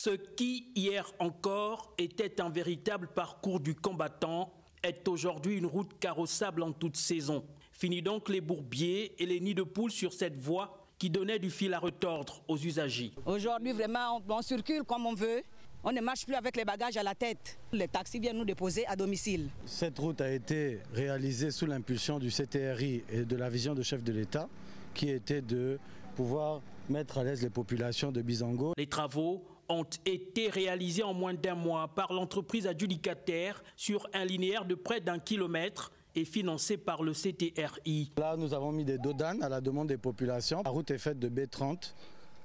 Ce qui, hier encore, était un véritable parcours du combattant, est aujourd'hui une route carrossable en toute saison. Fini donc les bourbiers et les nids de poules sur cette voie qui donnait du fil à retordre aux usagers. Aujourd'hui, vraiment, on circule comme on veut. On ne marche plus avec les bagages à la tête. Les taxis viennent nous déposer à domicile. Cette route a été réalisée sous l'impulsion du CTRI et de la vision de chef de l'État, qui était de pouvoir mettre à l'aise les populations de Bizango. Les travaux ont été réalisés en moins d'un mois par l'entreprise adjudicataire sur un linéaire de près d'1 kilomètre et financé par le CTRI. Là, nous avons mis des dodanes à la demande des populations. La route est faite de B30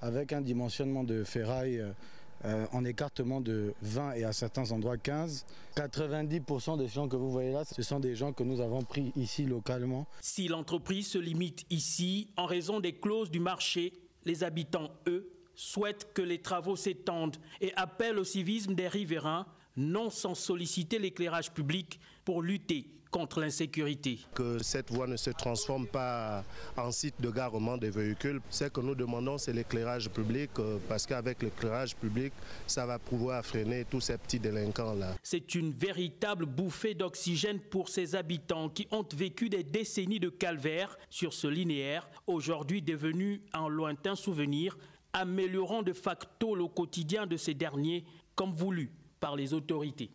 avec un dimensionnement de ferraille en écartement de 20 et à certains endroits 15. 90% des gens que vous voyez là, ce sont des gens que nous avons pris ici localement. Si l'entreprise se limite ici en raison des clauses du marché, les habitants, eux, souhaitent que les travaux s'étendent et appellent au civisme des riverains, non sans solliciter l'éclairage public pour lutter contre l'insécurité. Que cette voie ne se transforme pas en site de garement des véhicules. Ce que nous demandons, c'est l'éclairage public, parce qu'avec l'éclairage public, ça va pouvoir freiner tous ces petits délinquants-là. C'est une véritable bouffée d'oxygène pour ces habitants qui ont vécu des décennies de calvaire sur ce linéaire, aujourd'hui devenu un lointain souvenir, améliorant de facto le quotidien de ces derniers, comme voulu par les autorités.